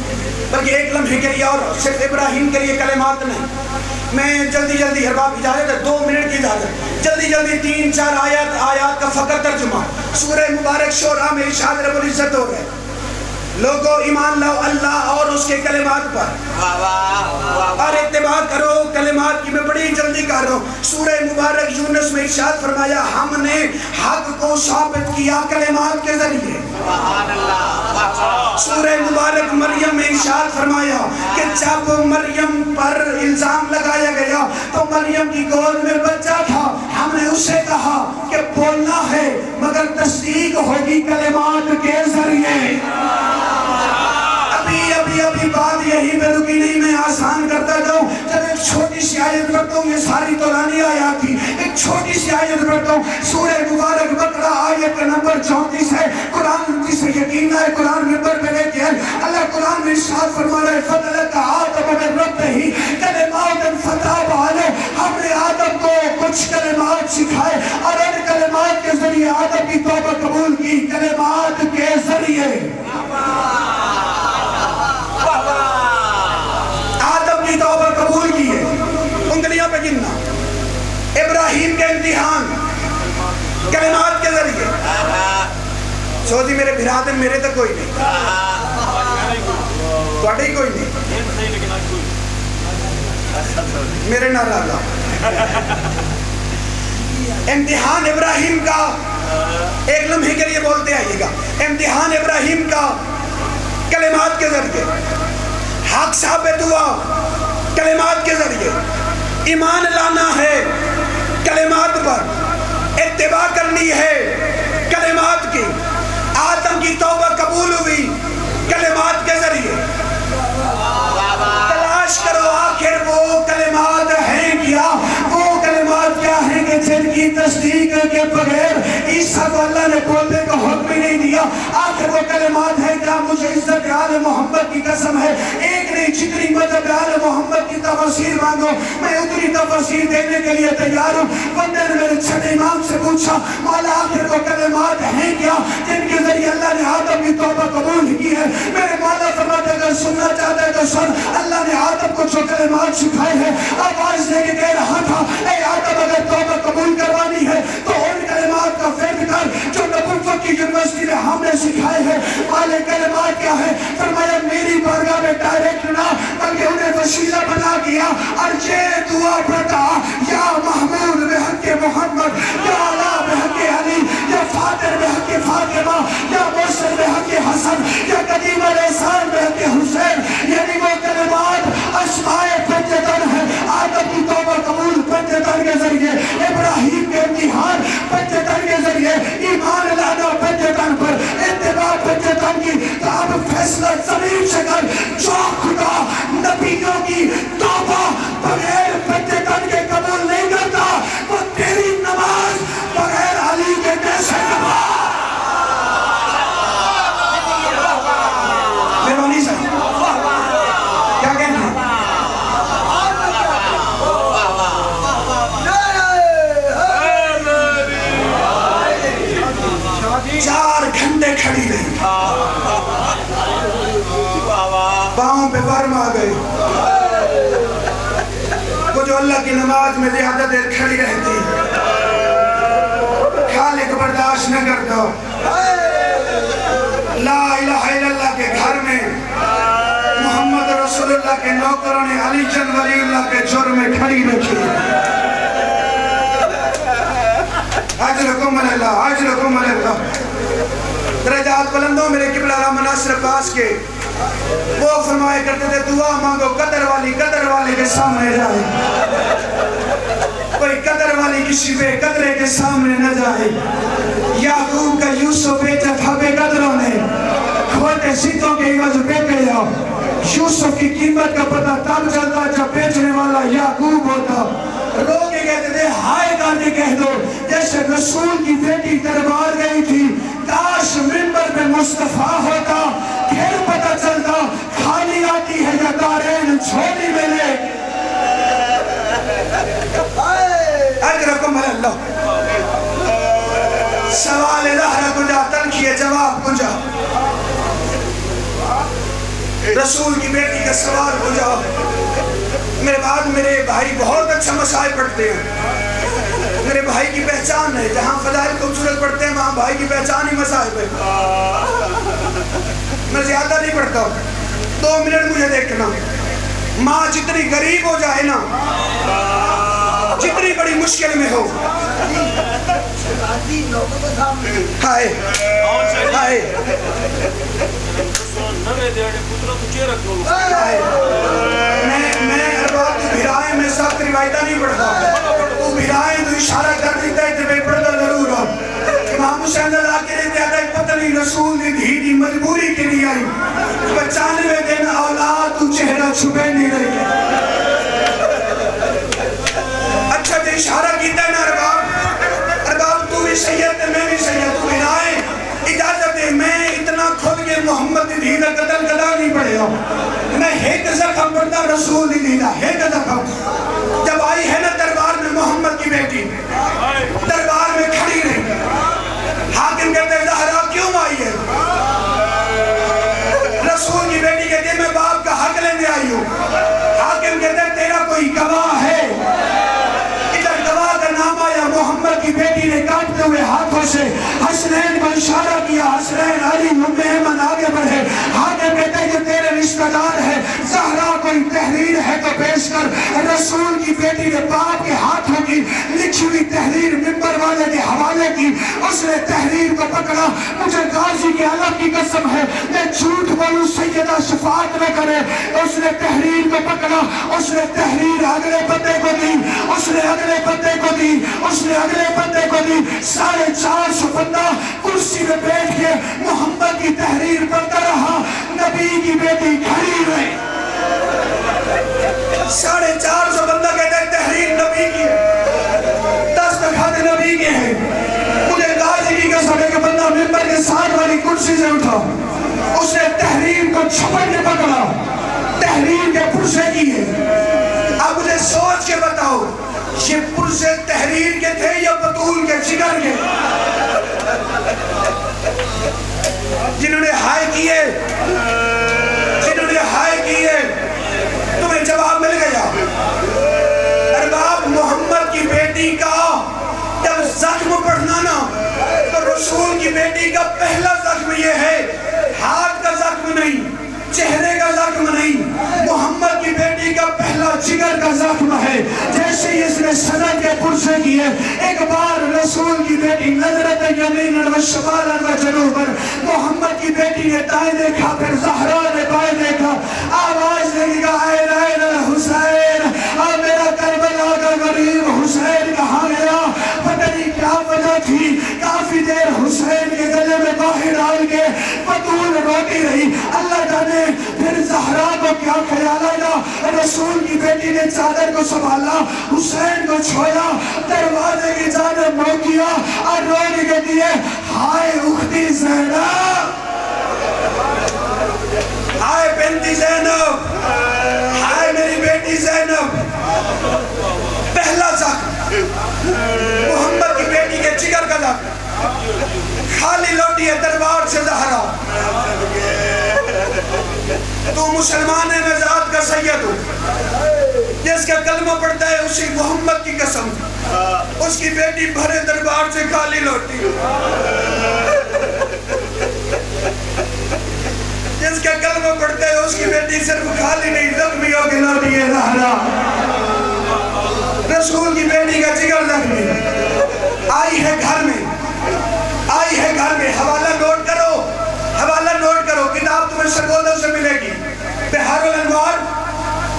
D: بلکہ ایک لمحے کے لیے، اور صرف ابراہیم کے لیے کلمات نہیں۔ میں جلدی ہر باب اجازت ہے، 2 منٹ کی اجازت، جلدی 3-4 آیات کا فقط ترجمہ، سورہ مبارک شورا میں ارشاد رب العزت ہو رہے، لوگو ایمان لاؤ اللہ اور اس کے کلمات پر،
C: واہ واہ واہ،
D: اور اتباع کرو کلمات کی، میں بڑی جلدی کر رہا ہوں، سورہ مبارک یونس میں ارشاد فرمایا ہم نے حق کو ثابت کیا کلمات کے ذریعے،
C: سبحان اللہ،
D: سورہ مبارک مریم میں ارشاد فرمایا کہ جب مریم پر الزام لگایا گیا تو مریم کی گود میں بچہ تھا، ہم نے اسے کہا کہ بولنا ہے مگر تصدیق ہوگی کلمات کے ذریعے۔ ابھی بات یہی میں رکی نہیں، میں آسان کرتا جاؤں، جب ایک چھوٹی سی آیت پڑھتا ہوں، یہ ساری قرآنی آیات تھی، ایک چھوٹی سی آیت پڑھتا ہوں، سورہ مبارک بقرہ آیت کا نمبر 34 ہے، قرآن جسے یقین ہے قرآن ممبر پہ لیتے ہیں، اللہ قرآن میں ارشاد فرما رہا ہے فَضَلَكَ آدَمَ مِن رَبِّهِ کلمات فَتَابَ عَلَيْهِ، ہم نے آدم کو کچھ کلمات سکھائے اور ان کلمات کے ذریعے آدم کی توبہ قبول کی، کلمات کے ذریعے آدم کی توبہ قبول کی ہے، انگلیاں پہ گننا، ابراہیم کے امتحان کلمات کے ذریعے، سوزی میرے بھرادن میرے تو کوئی نہیں، توڑے ہی کوئی نہیں، میرے نہ رالا، امتحان ابراہیم کا، ایک لمحے کے لیے بولتے آئیے گا، امتحان ابراہیم کا کلمات کے ذریعے، حق ثابت ہوا کلمات کے ذریعے، ایمان لانا ہے کلمات پر، اتباع کرنی ہے کلمات کی، آدم کی توبہ قبول ہوئی کلمات کے ذریعے، تلاش کرو آخر وہ کلمات ہیں کیا، وہ کلمات کیا ہیں کہ جن کی تصدیق کے بغیر عیسیٰ کو اللہ نے بولنے کا حکم ہی نہیں دیا، آخر وہ کلمات ہیں کیا، مجھے عزت آل محمد کی قسم ہے، ایک نہیں جتنی مذہب آل محمد کی تفسیر مانگو میں اتنی تفسیر دینے کے لیے تیار ہوں۔ بندے نے میرے چھٹے امام سے پوچھا مولا آخر وہ کلمات ہیں کیا جن کے ذریعے اللہ نے آدم کی توبہ قبول کی ہے، میرے مولا فرماتے اگر سننا چاہتے ہیں تو سن، اللہ نے آدم کو جو کلمات سکھائے ہیں آواز دے کے کہہ رہا تھا اے آدم اگر توبہ قبول کروانی ہے تو ان کلمات کا فیض کر جو نبوت کی یونیورسٹی میں ہم نے سکھائے ہیں، والے کلمات کیا ہے، فرمایا میری بارگاہ میں ڈائریکٹ نہ بلکہ انہیں وسیلہ بنا کیا اور یہ دعا پڑھتا یا محمود بحق محمد، یا علا بحق علی، یا فاتر بحق فاطمہ، یا مرسل بحق حسن، یا قدیم الاحسان بحق حسین. یعنی وہ کلمات اسماء پنجتن ہے. آدم کی توبہ قبول پنجتن کے ذریعے، ابراہیم کے امتحان پنجتن کے ذریعے، ایمان لانا پنجتن پر، اتباع پنجتن کی. تو اب فیصلہ زمین سے کر، جو خدا نبیوں کی توبہ بغیر پنجتن کے قبول نہیں کرتا، وہ تیری نماز بغیر علی کے کیسے نماز. مہربانی صاحب کیا کہنا ہے؟ 4 گھنٹے کھڑی رہی، پاؤں پہ ورم آ گئے. وہ جو اللہ کی نماز میں زیادہ دیر کھڑی رہتی، خالق برداشت نہ کرتا. لا الہ الا اللہ کے گھر میں محمد رسول اللہ کے نوکروں نے علی جن ولی اللہ کے جرم میں کھڑی رکھی. اجرکم اللہ، اجرکم اللہ. درجات بلندوں میرے قبلہ علامہ ناصر عباس کے، وہ فرمائے کرتے تھے دعا مانگو قدر والی کے سامنے جائے. کوئی قدر والی کسی بے قدرے کے سامنے نہ جائے. یعقوب کا یوسف بیچا تھا بے قدروں نے، کھوٹے سیتوں کے عوض بیچ گیا. یوسف کی قیمت کا پتہ تب چلتا جب بیچنے والا یعقوب ہوتا. لوگ یہ کہتے تھے ہائے گانے کہہ دو، جیسے رسول کی بیٹی دربار گئی تھی، کاش منبر پہ مصطفیٰ ہوتا، پھر پتہ چلتا خالی آتی ہے یا دارین جھولی میں لے. اجرکم اللہ. سوال ظاہرہ کجا، تنکیے جواب کجا. رسول کی بیٹی کا سوال کجا. میرے بعد میرے بھائی بہت اچھا مسائل پڑھتے ہیں. میرے بھائی کی پہچان ہے، جہاں فضائل خوبصورت پڑھتے ہیں وہاں بھائی کی پہچان ہی مسائل ہے. میں زیادہ نہیں پڑھتا. 2 منٹ مجھے دیکھنا. ماں جتنی غریب ہو جائے نا، جتنی بڑی مشکل میں ہو، ہائے ہائے میں ارباب تو بھیرائیں، میں سخت روایتہ نہیں پڑھتا. تو بھیرائیں تو اشارہ کر دیتا ہے کہ پڑھتا ضرور ہو. امام حسین اللہ کے لیے دیتا ہے پتہ نہیں رسول دی دھی دی مجبوری کے لیے آئی. 95 دن اولاد تو چہرہ چھپے نہیں رہی. اچھا جو اشارہ کیتا ہے نا ارباب تو بھی سید ہے، میں بھی سید. تو بھیرائیں اجازت ہے، میں اتنا کھل کے محمد دی دھی دا قتل قدا نہیں پڑھے ہوں. میں ایک زخم پڑھتا رسول دی دھی دا، ایک زخم. جب آئی ہے نا دربار میں محمد کی بیٹی، دربار میں کھڑی رہی. حاکم کہتے ہیں زہرا کیوں آئی ہے؟ رسول کی بیٹی کہتے ہیں میں باپ کا حق لینے آئی ہوں. حاکم کہتے ہیں تیرا کوئی گواہ ہے؟ ادھر گواہ کا نام آیا. محمد کی بیٹی نے کاٹتے ہوئے ہاتھوں سے حسنین کو اشارہ کیا. حسنین علی ام ایمن آگے بڑھے. حاکم کہتے ہیں کہ تیرے رشتہ دار ہے، زہرا کوئی تحریر ہے تو پیش کر. رسول کی بیٹی نے باپ کے ہاتھوں کی لکھی ہوئی تحریر منبر والے کے حوالے کی. اس نے تحریر کو پکڑا. مجھے غازی کے اللہ کی قسم ہے میں جھوٹ بولوں سیدہ شفاعت نہ کرے. اس نے تحریر کو پکڑا. اس نے تحریر اگلے بندے کو دی. اس نے اگلے بندے کو دی. اس نے اگلے بندے کو دی. 450 بندہ کرسی میں بیٹھ کے محمد کی تحریر پڑھتا رہا. نبی کی بیٹی کھڑی رہی. 450 بندہ کہتا ہے تحریر نبی کی ہے، دستخط نبی کے ہیں. مجھے غازی کی قسم ہے کہ بندہ منبر کے ساتھ والی کرسی سے اٹھا. اس نے تحریر کو چھپٹ کے پکڑا. تحریر کے پرسے کی ہے. اب مجھے سوچ کے بتاؤ یہ پرسے تحریر کے تھے یا بطول کے جگر کے؟ جنہوں نے ہائے کیے، جنہوں نے ہائے کیے، تمہیں جواب مل گیا. ارباب محمد کی بیٹی کا جب زخم پڑھنا نا تو رسول کی بیٹی کا پہلا زخم یہ ہے، ہاتھ کا زخم نہیں، چہرے کا زخم نہیں. محمد کی بیٹی کا پہلا پہلا جگر کا زخم ہے. جیسے ہی اس نے سند کے پرسے کیے ایک بار رسول کی بیٹی نظرت یمین و شمال و جنوب محمد کی بیٹی نے دائیں دیکھا پھر زہرا نے بائیں دیکھا آواز لگی گا این این الحسین اب میرا کربلا کا غریب حسین کہاں گیا پتہ نہیں کیا وجہ تھی کافی دیر حسین کے گلے میں باہر ڈال کے بطول روتی رہی اللہ جانے پھر زہرا کو کیا خیال آیا رسول کی بیٹی نے چادر کو سنبھالا حسین کو چھویا دروازے کی جانب منہ کیا اور رونے کے دیے ہائے اختی زینب ہائے بنتی زینب ہائے میری بیٹی زینب پہلا زخم محمد کی بیٹی کے جگر کا زخم خالی لوٹی ہے دربار سے زہرا تو مسلمان ہے میں ذات کا سید ہوں جس کا کلمہ پڑھتا ہے اسی محمد کی قسم اس کی بیٹی بھرے دربار سے خالی لوٹی جس کا کلمہ پڑھتا ہے اس کی بیٹی صرف خالی نہیں زخمی ہو کے لوٹی ہے زہرا رسول کی بیٹی کا جگر زخمی آئی ہے گھر میں حوالہ نوٹ کرو کتاب تمہیں سرگودوں سے ملے گی بحار الانوار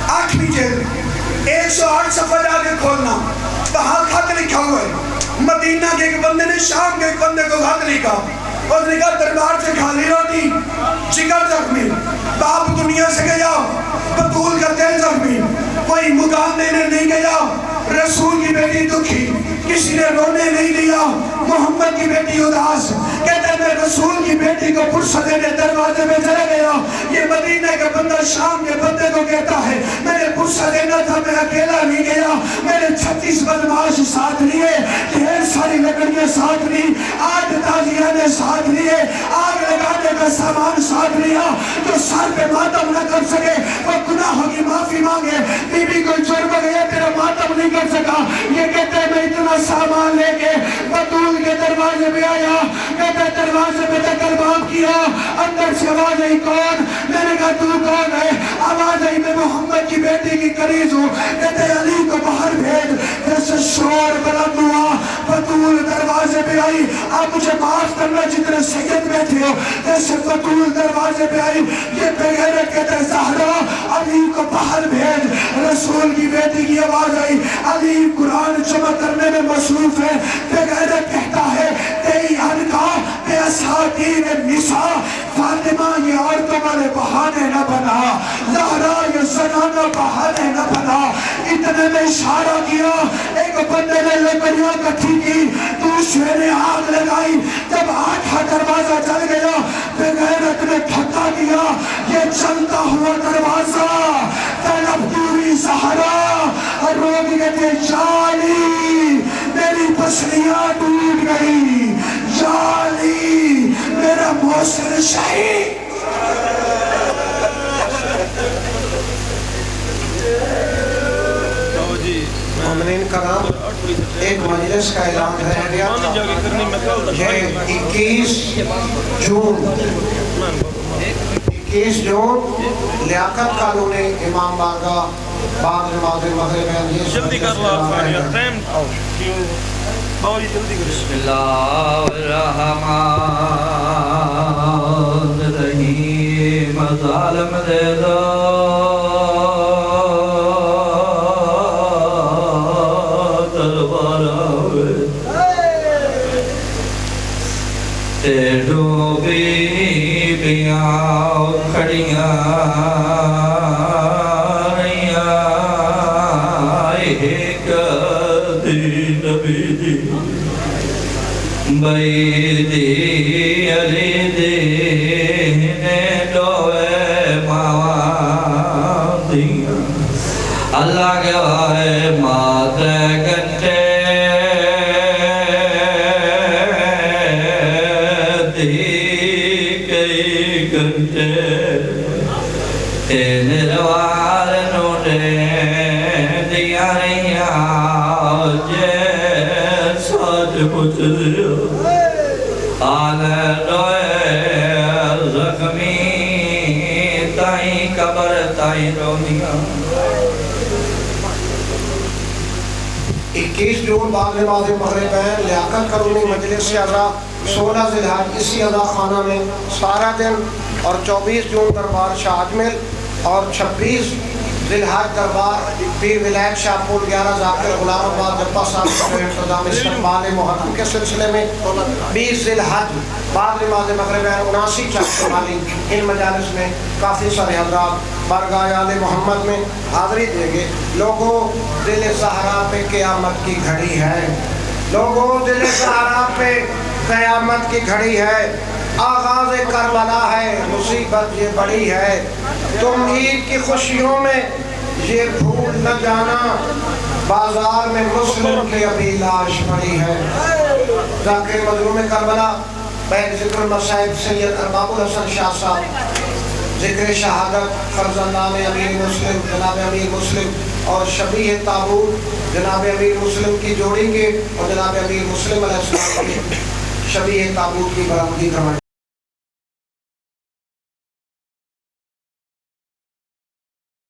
D: 8ویں جلد 108 صفحہ جا کے کھولنا وہاں خط لکھا ہوا ہے مدینہ کے ایک بندے نے شام کے ایک بندے کو خط لکھا اور لکھا دربار سے خالی روٹی جگر زخمی باپ دنیا سے گیا بطول کا دل زخمی کوئی مقام دینے نہیں گیا رسول کی بیٹی دکھی کسی نے رونے نہیں دیا محمد کی بیٹی اداس کہتے ہیں میں رسول کی بیٹی کو فرصت دینے دروازے میں چلا گیا یہ مدینہ کا بندہ شام کے بندے کو کہتا ہے میں نے فرصت دینا تھا میں اکیلا نہیں گیا میں نے 36 بدماش ساتھ لیے ڈھیر ساری لکڑیاں ساتھ لی 8 تازیاں نے ساتھ لیے آگ لگانے کا سامان ساتھ لیا جو سر پہ ماتم نہ کر سکے وہ گناہوں کی معافی مانگے بی بی کوئی جرم گیا تیرا ماتم نہیں کر سکا یہ کہتے ہیں میں اتنا سامان لے کے بطول کے دروازے میں آیا کہتے ہیں دروازے میں تکر باب کیا اندر سے آواز آئی کون میں نے کہا تو کون ہے آواز آئی میں محمد کی بیٹی کی قریض ہوں کہتے ہیں علی کو باہر بھیج جیسے شور بلند ہوا بطول دروازے پہ آئی آپ مجھے معاف کرنا جتنے سید بیٹھے ہو جیسے بطول دروازے پہ آئی یہ بغیرت کہتے ہیں زہرا علی کو باہر بھیج رسول کی بیٹی کی آواز آئی علی قرآن جمع کرنے میں مصروف ہے بغیرت کہتا ہے تیئی حلقہ بے اساتین النساء فاطمہ یہ عورتوں والے بہانے نہ بنا زہرا یہ زنانہ بہانے نہ بنا اتنے میں اشارہ کیا ایک بندے نے لکڑیاں کٹھی کی دوسرے نے آگ لگائی جب 8واں دروازہ چل گیا بغیرت نے دھکا دیا یہ چلتا ہوا دروازہ طلب دوری زہرا اور روگ کہتے جالی میری پسلیاں ٹوٹ گئی جالی میرا محسن شہید
A: مومنین کرام ایک مجلس کا اعلان کیا گیا تھا یہ 21 جون لیاقت کالونی امام بارگاہ بعد نماز مغرب
E: جلدی کر لو ٹائم
C: بسم اللہ الرحمن الرحیم ظالم دے دو کھڑیاں رہیاں ایک دین نبی دی بھائی دی علی دی نے دوے ماں دیا اللہ کے وائے مات گھنٹے نروار نوٹے دیا رہیاں جے ساتھ پچھ دیا آلے روئے زخمی تائیں قبر تائیں رونیاں
A: 21 جون بعد نماز مغرب ہے لیاقت کرونی مجلس اعضا 16 ذی الحج اسی اعضا خانہ میں سارا دن اور 24 جون دربار شاہ اجمل اور 26 ذی الحج دربار پیر ولایت شاہ پور 11 ذاکر غلام آباد جپا صاحب کے انتظام استقبال محرم کے سلسلے میں 20 ذی الحج بعد نماز مغرب ہے 79 چک والی ان مجالس میں کافی سارے حضرات بارگاہ آل محمد میں حاضری دیں گے. لوگوں دل صحرا پہ قیامت کی گھڑی ہے, لوگوں دل صحرا پہ قیامت کی گھڑی ہے, آغاز کربلا ہے, مصیبت یہ بڑی ہے, تم عید کی خوشیوں میں یہ بھول نہ جانا بازار میں مسلم کی ابھی لاش پڑی ہے. ذاکر مظلوم کربلا بیت ذکر المصائب سید ارباب الحسن شاہ صاحب, ذکر شہادت فرزندان امیر مسلم جناب امیر مسلم اور شبیہ تابوت جناب امیر مسلم کی جوڑیں گے اور جناب امیر مسلم علیہ السلام کی شبیہ تابوت کی برآمدی کرائیں.